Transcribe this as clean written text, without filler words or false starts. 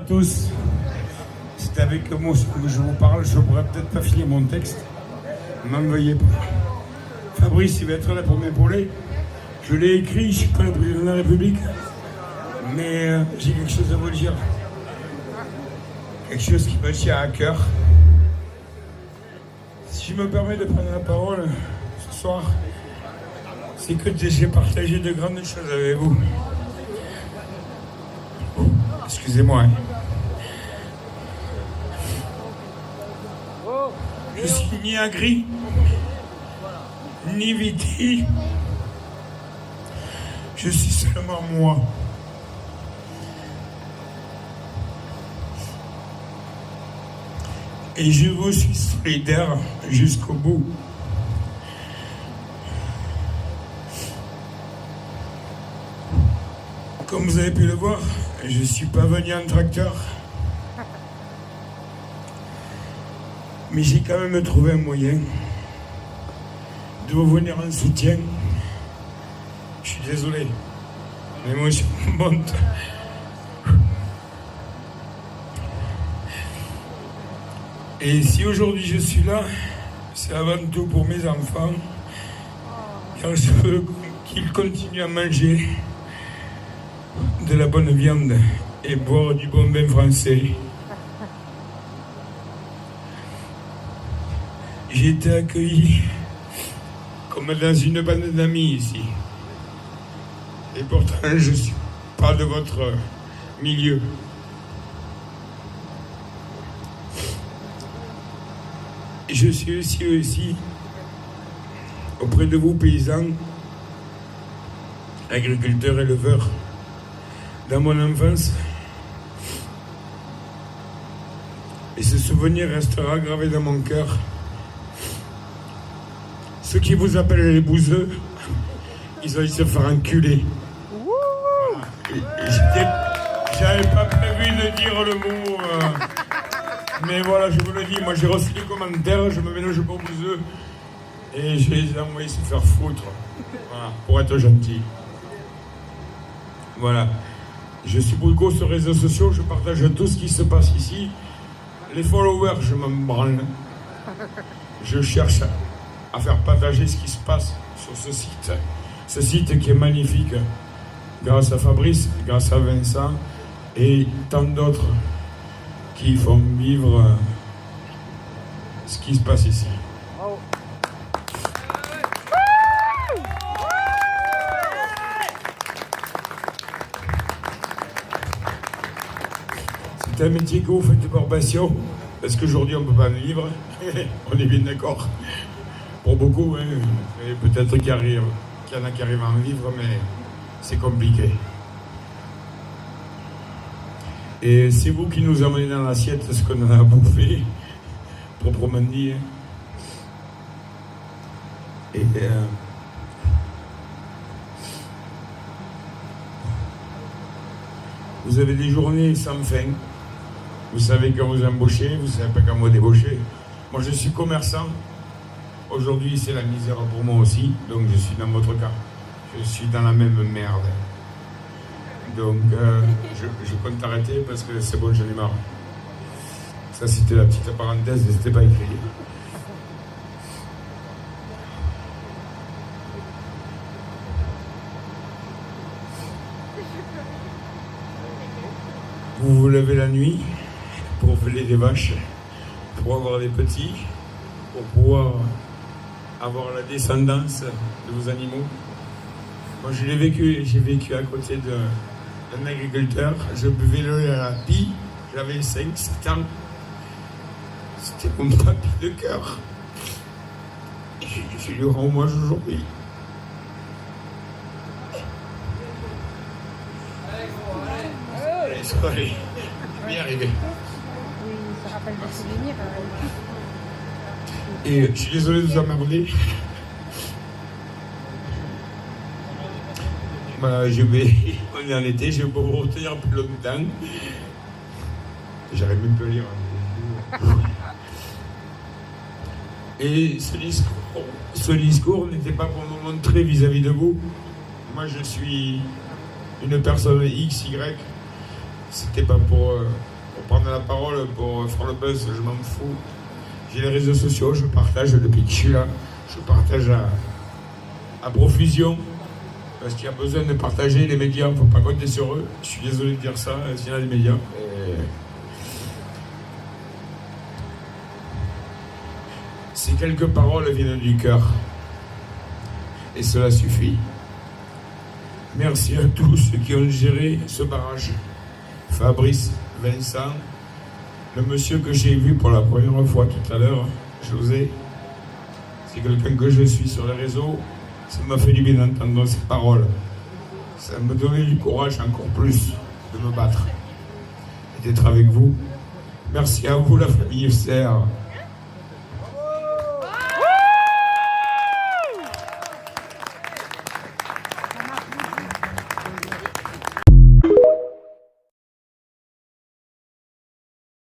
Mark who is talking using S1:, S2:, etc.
S1: À tous, c'est avec moi que je vous parle, je ne pourrais peut-être pas finir mon texte, n'en veuillez pas. Fabrice, il va être là pour m'épauler. Je l'ai écrit, je ne suis pas le président de la République, mais j'ai quelque chose à vous dire. Quelque chose qui me tient à cœur. Si je me permets de prendre la parole ce soir, c'est que j'ai partagé de grandes choses avec vous. Excusez-moi. Hein. Je suis ni agri, ni viti. Je suis seulement moi. Et je vous suis solidaire jusqu'au bout. Comme vous avez pu le voir, je ne suis pas venu en tracteur. Mais j'ai quand même trouvé un moyen de vous venir en soutien. Je suis désolé. L'émotion monte. Et si aujourd'hui je suis là, c'est avant tout pour mes enfants, car je veux qu'ils continuent à manger de la bonne viande et boire du bon vin français. J'ai été accueilli comme dans une bande d'amis ici. Et pourtant, je ne suis pas de votre milieu. Je suis aussi auprès de vous, paysans, agriculteurs, éleveurs. Dans mon enfance, et ce souvenir restera gravé dans mon cœur. Ceux qui vous appellent les bouseux, ils ont dû se faire enculer. J'avais pas prévu de dire le mot, mais voilà, je vous le dis, moi j'ai reçu les commentaires, je me mélange pas aux bouseux, et je les ai envoyés se faire foutre, voilà, pour être gentil. Voilà. Je suis beaucoup sur les réseaux sociaux, je partage tout ce qui se passe ici. Les followers, je m'en branle. Je cherche à faire partager ce qui se passe sur ce site. Ce site qui est magnifique, grâce à Fabrice, grâce à Vincent et tant d'autres qui font vivre ce qui se passe ici. C'est un métier que vous faites par passion, parce qu'aujourd'hui on ne peut pas en vivre, on est bien d'accord. Pour beaucoup, hein, et peut-être qu'il y en a qui arrivent à en vivre, mais c'est compliqué. Et c'est vous qui nous amenez dans l'assiette ce qu'on a à bouffer, proprement dit. Et vous avez des journées sans fin. Vous savez quand vous embauchez, vous ne savez pas quand vous débauchez. Moi, je suis commerçant. Aujourd'hui, c'est la misère pour moi aussi. Donc, je suis dans votre cas. Je suis dans la même merde. Donc, je compte arrêter parce que c'est bon, j'en ai marre. Ça, c'était la petite parenthèse, c'était pas écrit. Vous vous levez la nuit pour veler des vaches, pour avoir des petits, pour pouvoir avoir la descendance de vos animaux. Moi, je l'ai vécu, j'ai vécu à côté d'un agriculteur. Je buvais le lait à la pie, j'avais 5-7 ans. C'était mon papy de cœur. Je lui rends hommage aujourd'hui. Allez, je vais y arriver.
S2: Oui, ça rappelle des souvenirs.
S1: Et je suis désolé de vous emmerder. Voilà, on est en été, je vais pas vous retenir plus longtemps. J'arrive même plus à lire. Et ce discours n'était pas pour me montrer vis-à-vis de vous. Moi, je suis une personne X, Y. C'était pas pour pour prendre la parole, pour faire le buzz, je m'en fous. J'ai les réseaux sociaux, je partage depuis que je suis là. Je partage à profusion. Parce qu'il y a besoin de partager les médias, il ne faut pas compter sur eux. Je suis désolé de dire ça, s'il y en a des médias. Ces quelques paroles viennent du cœur. Et cela suffit. Merci à tous ceux qui ont géré ce barrage. Fabrice, Vincent, le monsieur que j'ai vu pour la première fois tout à l'heure, José. C'est quelqu'un que je suis sur les réseaux. Ça m'a fait du bien d'entendre ces paroles. Ça me donnait du courage encore plus de me battre et d'être avec vous. Merci à vous, la famille FCR.